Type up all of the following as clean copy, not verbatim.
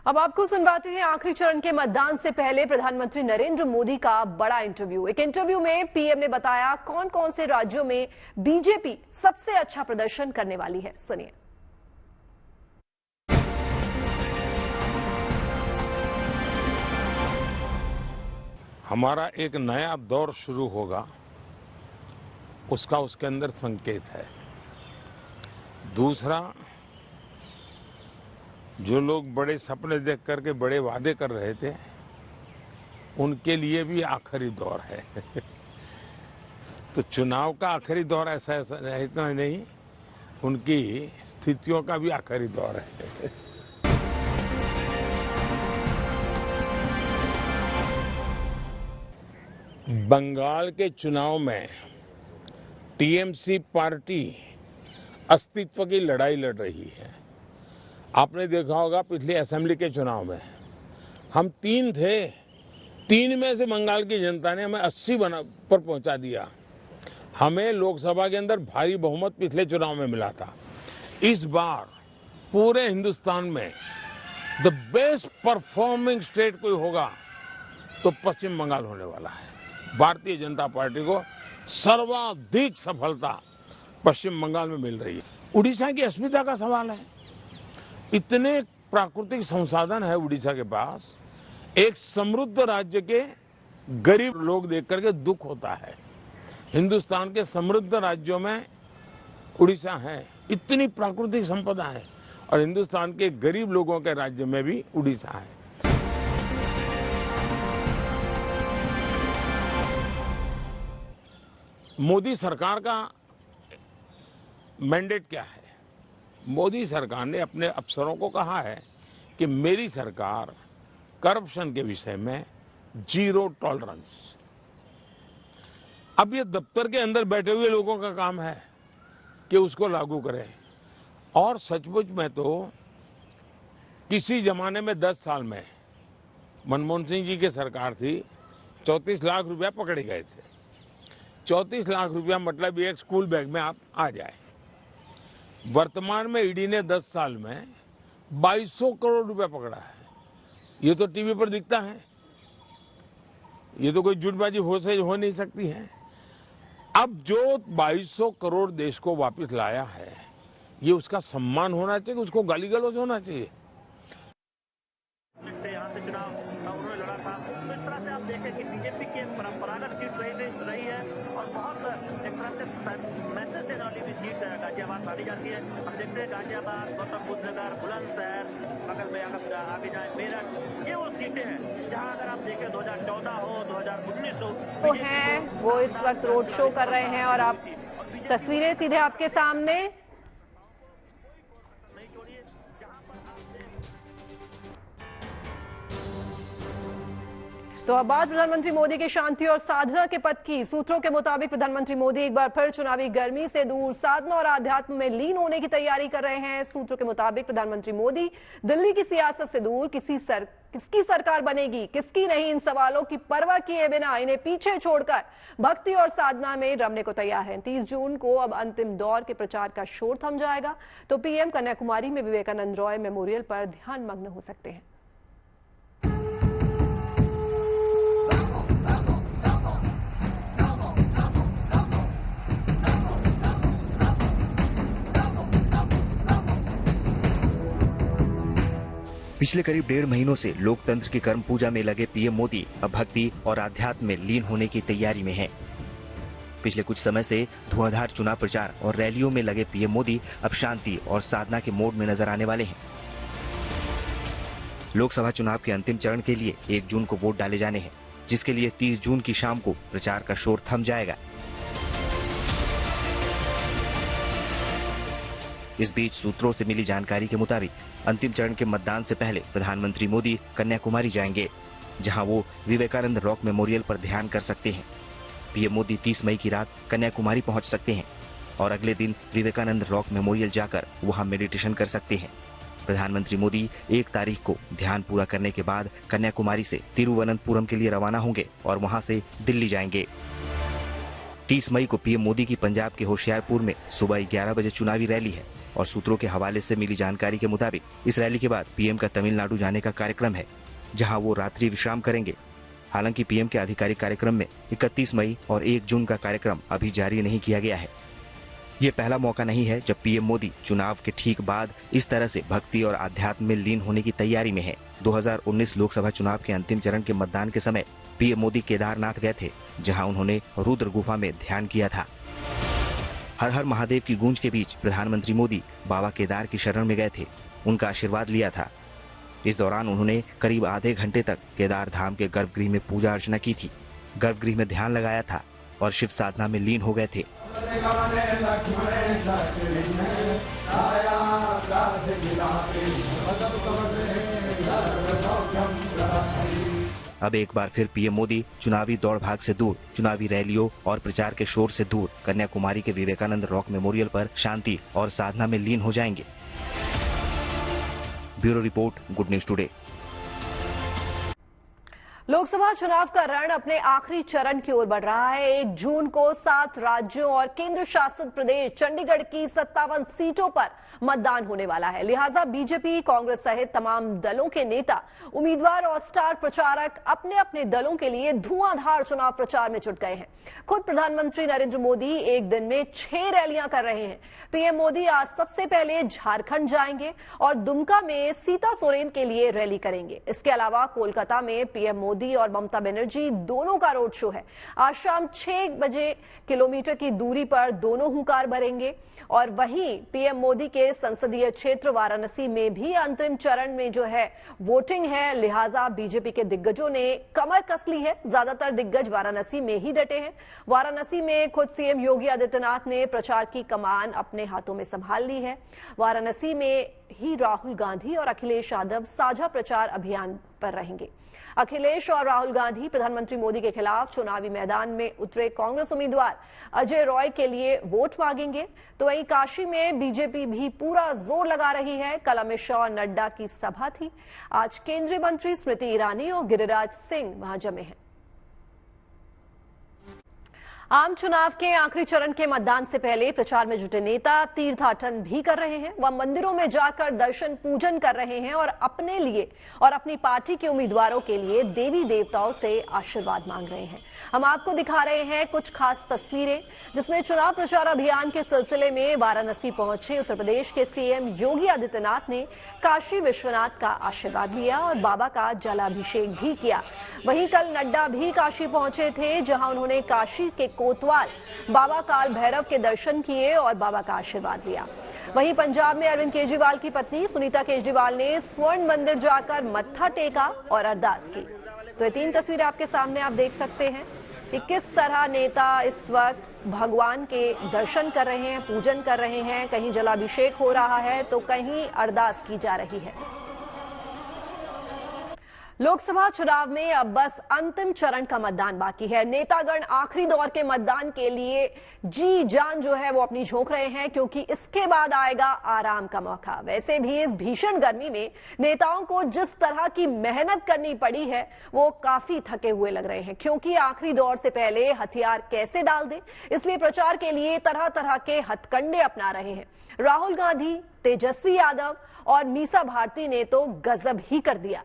अब आपको सुनवाते हैं आखिरी चरण के मतदान से पहले प्रधानमंत्री नरेंद्र मोदी का बड़ा इंटरव्यू। एक इंटरव्यू में पीएम ने बताया कौन कौन से राज्यों में बीजेपी सबसे अच्छा प्रदर्शन करने वाली है। सुनिए। हमारा एक नया दौर शुरू होगा, उसका उसके अंदर संकेत है। दूसरा, जो लोग बड़े सपने देख करके बड़े वादे कर रहे थे, उनके लिए भी आखिरी दौर है। तो चुनाव का आखिरी दौर ऐसा इतना नहीं, उनकी स्थितियों का भी आखिरी दौर है। बंगाल के चुनाव में टीएमसी पार्टी अस्तित्व की लड़ाई लड़ रही है। आपने देखा होगा पिछले असेंबली के चुनाव में हम 3 थे, 3 में से बंगाल की जनता ने हमें 80 पर पहुंचा दिया। हमें लोकसभा के अंदर भारी बहुमत पिछले चुनाव में मिला था। इस बार पूरे हिंदुस्तान में द बेस्ट परफॉर्मिंग स्टेट कोई होगा तो पश्चिम बंगाल होने वाला है। भारतीय जनता पार्टी को सर्वाधिक सफलता पश्चिम बंगाल में मिल रही है। उड़ीसा की अस्मिता का सवाल है। इतने प्राकृतिक संसाधन है उड़ीसा के पास, एक समृद्ध राज्य के गरीब लोग देख करके दुख होता है। हिंदुस्तान के समृद्ध राज्यों में उड़ीसा है, इतनी प्राकृतिक संपदा है, और हिंदुस्तान के गरीब लोगों के राज्य में भी उड़ीसा है। मोदी सरकार का मैंडेट क्या है? मोदी सरकार ने अपने अफसरों को कहा है कि मेरी सरकार करप्शन के विषय में जीरो टॉलरेंस। अब ये दफ्तर के अंदर बैठे हुए लोगों का काम है कि उसको लागू करें। और सचमुच में तो किसी जमाने में 10 साल में मनमोहन सिंह जी की सरकार थी, 34 लाख रुपया पकड़े गए थे। 34 लाख रुपया मतलब एक स्कूल बैग में आप आ जाए। वर्तमान में ईडी ने 10 साल में 2200 करोड़ रुपया पकड़ा है। ये तो टीवी पर दिखता है, ये तो कोई झूठबाजी हो नहीं सकती है। अब जो 2200 करोड़ देश को वापस लाया है, ये उसका सम्मान होना चाहिए, उसको गाली गलौज होना चाहिए। यहाँ से चुनाव उन्होंने लड़ा था, तो इस तरह से आप देखें कि बीजेपी की परंपरागत सीट रही है और बहुत एक तरह से मैसेज देने वाली भी सीट गाजियाबाद मानी जाती है। हम देखते हैं गाजियाबाद, गौतम बुद्ध नगर, बुलंदशहर, बगल में अगर आगे जाए मेरठ, ये वो सीटें हैं जहाँ अगर आप देखें 2014 हो, 2019 हो, तो हैं वो इस वक्त रोड शो कर रहे हैं और आप तस्वीरें सीधे आपके सामने। तो अब बात प्रधानमंत्री मोदी के शांति और साधना के पथ की। सूत्रों के मुताबिक प्रधानमंत्री मोदी एक बार फिर चुनावी गर्मी से दूर साधना और आध्यात्म में लीन होने की तैयारी कर रहे हैं। सूत्रों के मुताबिक प्रधानमंत्री मोदी दिल्ली की सियासत से दूर किसकी सरकार बनेगी, किसकी नहीं, इन सवालों की परवाह किए बिना इन्हें पीछे छोड़कर भक्ति और साधना में रमने को तैयार हैं। 30 जून को अब अंतिम दौर के प्रचार का शोर थम जाएगा तो पीएम कन्याकुमारी में विवेकानंद रॉय मेमोरियल पर ध्यान मग्न हो सकते हैं। पिछले करीब 1.5 महीनों से लोकतंत्र की कर्म पूजा में लगे पीएम मोदी अब भक्ति और आध्यात्म में लीन होने की तैयारी में हैं। पिछले कुछ समय से धुआंधार चुनाव प्रचार और रैलियों में लगे पीएम मोदी अब शांति और साधना के मोड में नजर आने वाले हैं। लोकसभा चुनाव के अंतिम चरण के लिए 1 जून को वोट डाले जाने हैं, जिसके लिए 30 जून की शाम को प्रचार का शोर थम जाएगा। इस बीच सूत्रों से मिली जानकारी के मुताबिक अंतिम चरण के मतदान से पहले प्रधानमंत्री मोदी कन्याकुमारी जाएंगे, जहां वो विवेकानंद रॉक मेमोरियल पर ध्यान कर सकते हैं। पीएम मोदी 30 मई की रात कन्याकुमारी पहुंच सकते हैं और अगले दिन विवेकानंद रॉक मेमोरियल जाकर वहां मेडिटेशन कर सकते हैं। प्रधानमंत्री मोदी 1 तारीख को ध्यान पूरा करने के बाद कन्याकुमारी से तिरुवनंतपुरम के लिए रवाना होंगे और वहां से दिल्ली जाएंगे। 30 मई को पीएम मोदी की पंजाब के होशियारपुर में सुबह 11 बजे चुनावी रैली है। और सूत्रों के हवाले से मिली जानकारी के मुताबिक इस रैली के बाद पीएम का तमिलनाडु जाने का कार्यक्रम है, जहां वो रात्रि विश्राम करेंगे। हालांकि पीएम के आधिकारिक कार्यक्रम में 31 मई और 1 जून का कार्यक्रम अभी जारी नहीं किया गया है। ये पहला मौका नहीं है जब पीएम मोदी चुनाव के ठीक बाद इस तरह से भक्ति और आध्यात्म में लीन होने की तैयारी में है। 2019 लोकसभा चुनाव के अंतिम चरण के मतदान के समय पीएम मोदी केदारनाथ गए थे, जहां उन्होंने रुद्र गुफा में ध्यान किया था। हर हर महादेव की गूंज के बीच प्रधानमंत्री मोदी बाबा केदार की शरण में गए थे, उनका आशीर्वाद लिया था। इस दौरान उन्होंने करीब आधे घंटे तक केदार धाम के गर्भगृह में पूजा अर्चना की थी, गर्भगृह में ध्यान लगाया था और शिव साधना में लीन हो गए थे। अब एक बार फिर पीएम मोदी चुनावी दौड़ भाग से दूर, चुनावी रैलियों और प्रचार के शोर से दूर कन्याकुमारी के विवेकानंद रॉक मेमोरियल पर शांति और साधना में लीन हो जाएंगे। Bureau report, good news today. Lok Sabha चुनाव का रण अपने आखिरी चरण की ओर बढ़ रहा है। 1 जून को 7 राज्यों और केंद्र शासित प्रदेश चंडीगढ़ की 57 सीटों पर मतदान होने वाला है। लिहाजा बीजेपी, कांग्रेस सहित तमाम दलों के नेता, उम्मीदवार और स्टार प्रचारक अपने अपने दलों के लिए धुआंधार चुनाव प्रचार में जुट गए हैं। खुद प्रधानमंत्री नरेंद्र मोदी एक दिन में 6 रैलियां कर रहे हैं। पीएम मोदी आज सबसे पहले झारखंड जाएंगे और दुमका में सीता सोरेन के लिए रैली करेंगे। इसके अलावा कोलकाता में पीएम मोदी और ममता बनर्जी दोनों का रोड शो है। आज शाम 6 बजे किलोमीटर की दूरी पर दोनों हुंकार भरेंगे। और वहीं पीएम मोदी के संसदीय क्षेत्र वाराणसी में भी अंतिम चरण में जो है वोटिंग है, लिहाजा बीजेपी के दिग्गजों ने कमर कस ली है। ज्यादातर दिग्गज वाराणसी में ही डटे हैं। वाराणसी में खुद सीएम योगी आदित्यनाथ ने प्रचार की कमान अपने हाथों में संभाल ली है। वाराणसी में ही राहुल गांधी और अखिलेश यादव साझा प्रचार अभियान पर रहेंगे। अखिलेश और राहुल गांधी प्रधानमंत्री मोदी के खिलाफ चुनावी मैदान में उतरे कांग्रेस उम्मीदवार अजय रॉय के लिए वोट मांगेंगे। तो वहीं काशी में बीजेपी भी पूरा जोर लगा रही है। कल अमित शाह और नड्डा की सभा थी। आज केंद्रीय मंत्री स्मृति ईरानी और गिरिराज सिंह वहां जमे हैं। आम चुनाव के आखिरी चरण के मतदान से पहले प्रचार में जुटे नेता तीर्थाटन भी कर रहे हैं। वह मंदिरों में जाकर दर्शन पूजन कर रहे हैं और अपने लिए और अपनी पार्टी के उम्मीदवारों के लिए देवी देवताओं से आशीर्वाद मांग रहे हैं। हम आपको दिखा रहे हैं कुछ खास तस्वीरें, जिसमें चुनाव प्रचार अभियान के सिलसिले में वाराणसी पहुंचे उत्तर प्रदेश के सीएम योगी आदित्यनाथ ने काशी विश्वनाथ का आशीर्वाद लिया और बाबा का जलाभिषेक भी किया। वहीं कल नड्डा भी काशी पहुंचे थे, जहां उन्होंने काशी के कोतवाल बाबा काल भैरव के दर्शन किए और बाबा का आशीर्वाद लिया। वहीं पंजाब में अरविंद केजरीवाल की पत्नी सुनीता केजरीवाल ने स्वर्ण मंदिर जाकर मत्था टेका और अरदास की। तो ये 3 तस्वीरें आपके सामने आप देख सकते हैं कि किस तरह नेता इस वक्त भगवान के दर्शन कर रहे हैं, पूजन कर रहे हैं। कहीं जलाभिषेक हो रहा है तो कहीं अरदास की जा रही है। लोकसभा चुनाव में अब बस अंतिम चरण का मतदान बाकी है। नेतागण आखिरी दौर के मतदान के लिए जी जान जो है वो अपनी झोंक रहे हैं, क्योंकि इसके बाद आएगा आराम का मौका। वैसे भी इस भीषण गर्मी में नेताओं को जिस तरह की मेहनत करनी पड़ी है वो काफी थके हुए लग रहे हैं, क्योंकि आखिरी दौर से पहले हथियार कैसे डाल दें, इसलिए प्रचार के लिए तरह तरह के हथकंडे अपना रहे हैं। राहुल गांधी, तेजस्वी यादव और मीसा भारती ने तो गजब ही कर दिया।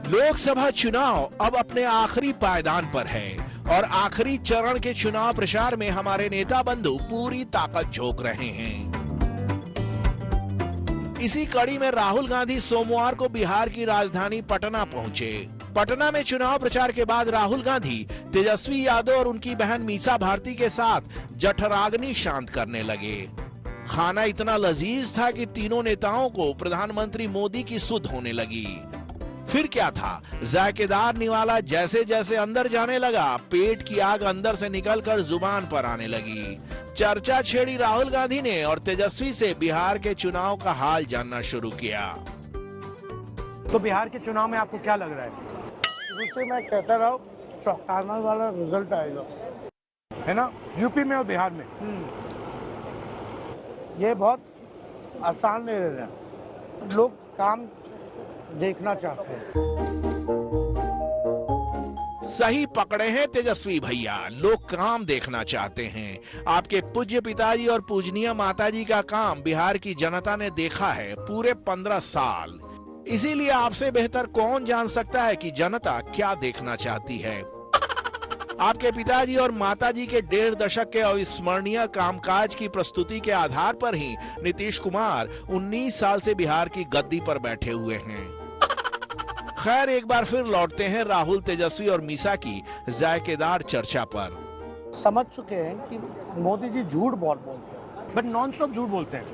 लोकसभा चुनाव अब अपने आखिरी पायदान पर है और आखिरी चरण के चुनाव प्रचार में हमारे नेता बंधु पूरी ताकत झोंक रहे हैं। इसी कड़ी में राहुल गांधी सोमवार को बिहार की राजधानी पटना पहुंचे। पटना में चुनाव प्रचार के बाद राहुल गांधी तेजस्वी यादव और उनकी बहन मीसा भारती के साथ जठराग्नि शांत करने लगे। खाना इतना लजीज था कि तीनों नेताओं को प्रधानमंत्री मोदी की सुध होने लगी। फिर क्या था, जायकेदार निवाला जैसे जैसे अंदर जाने लगा, पेट की आग अंदर से निकलकर जुबान पर आने लगी। चर्चा छेड़ी राहुल गांधी ने और तेजस्वी से बिहार के चुनाव का हाल जानना शुरू किया। तो बिहार के चुनाव में आपको क्या लग रहा है? शुरू से मैं कहता रहा हूँ चौंकाने वाला रिजल्ट आएगा, है ना? यूपी में और बिहार में ये बहुत आसान नहीं रह रहा। लोग काम देखना चाहते हैं। सही पकड़े हैं तेजस्वी भैया, लोग काम देखना चाहते हैं। आपके पूज्य पिताजी और पूजनीय माताजी का काम बिहार की जनता ने देखा है पूरे 15 साल। इसीलिए आपसे बेहतर कौन जान सकता है कि जनता क्या देखना चाहती है। आपके पिताजी और माताजी के 1.5 दशक के अविस्मरणीय कामकाज की प्रस्तुति के आधार पर ही नीतीश कुमार 19 साल से बिहार की गद्दी पर बैठे हुए हैं। खैर, एक बार फिर लौटते हैं राहुल, तेजस्वी और मीसा की जायकेदार चर्चा पर। समझ चुके हैं कि मोदी जी झूठ बहुत बोलते हैं, बट नॉन स्टॉप झूठ बोलते हैं,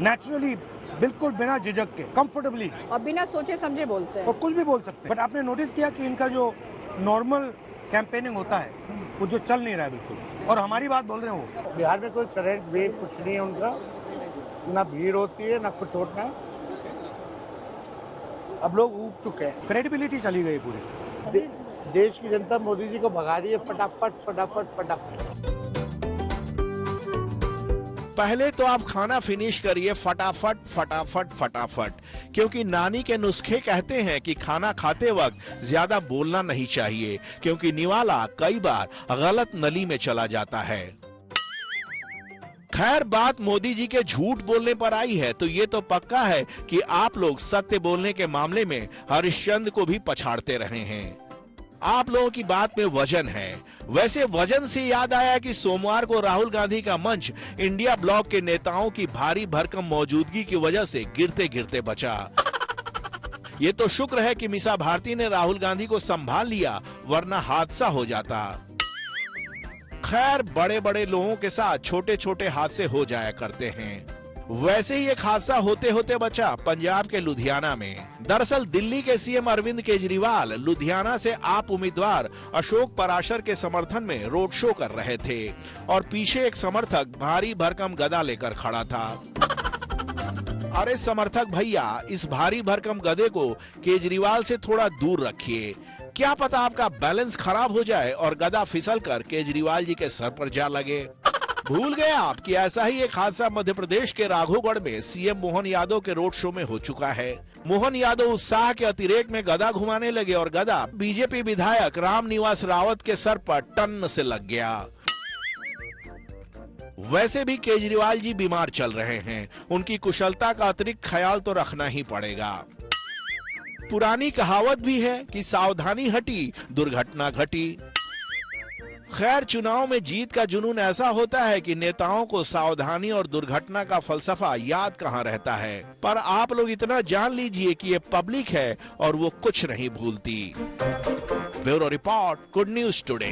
नेचुरली, बिल्कुल बिना झिझक के, कंफर्टेबली, और बिना सोचे समझे बोलते हैं और कुछ भी बोल सकते हैं। बट आपने नोटिस किया कि इनका जो नॉर्मल कैंपेनिंग होता है वो जो चल नहीं रहा है बिल्कुल, और हमारी बात बोल रहे हैं वो। बिहार में कोई करंट वेव कुछ नहीं है उनका, ना भीड़ होती है ना कुछ होता है। अब लोग ऊब चुके हैं, क्रेडिबिलिटी चली गई पूरी। देश की जनता मोदी जी को भगा रही है फटाफट फटाफट फटाफट। पहले तो आप खाना फिनिश करिए फटाफट फटाफट फटाफट, क्योंकि नानी के नुस्खे कहते हैं कि खाना खाते वक्त ज्यादा बोलना नहीं चाहिए, क्योंकि निवाला कई बार गलत नली में चला जाता है। खैर, बात मोदी जी के झूठ बोलने पर आई है तो ये तो पक्का है कि आप लोग सत्य बोलने के मामले में हरिश्चंद्र को भी पछाड़ते रहे हैं। आप लोगों की बात में वजन है। वैसे वजन से याद आया कि सोमवार को राहुल गांधी का मंच इंडिया ब्लॉक के नेताओं की भारी भरकम मौजूदगी की वजह से गिरते गिरते बचा। ये तो शुक्र है कि मीसा भारती ने राहुल गांधी को संभाल लिया, वरना हादसा हो जाता। खैर, बड़े बड़े लोगों के साथ छोटे छोटे हादसे हो जाया करते हैं। वैसे ही एक हादसा होते होते बचा पंजाब के लुधियाना में। दरअसल दिल्ली के सीएम अरविंद केजरीवाल लुधियाना से आप उम्मीदवार अशोक पराशर के समर्थन में रोड शो कर रहे थे और पीछे एक समर्थक भारी भरकम गदा लेकर खड़ा था। अरे समर्थक भैया, इस भारी भरकम गधे को केजरीवाल से थोड़ा दूर रखिए, क्या पता आपका बैलेंस खराब हो जाए और गदा फिसल कर केजरीवाल जी के सर पर जा लगे। भूल गए आप कि ऐसा ही एक हादसा मध्य प्रदेश के राघोगढ़ में सीएम मोहन यादव के रोड शो में हो चुका है। मोहन यादव उत्साह के अतिरेक में गदा घुमाने लगे और गदा बीजेपी विधायक रामनिवास रावत के सर पर टन से लग गया। वैसे भी केजरीवाल जी बीमार चल रहे हैं, उनकी कुशलता का अतिरिक्त ख्याल तो रखना ही पड़ेगा। पुरानी कहावत भी है कि सावधानी हटी दुर्घटना घटी। खैर, चुनाव में जीत का जुनून ऐसा होता है कि नेताओं को सावधानी और दुर्घटना का फलसफा याद कहाँ रहता है। पर आप लोग इतना जान लीजिए कि ये पब्लिक है और वो कुछ नहीं भूलती। Bureau report, good news today.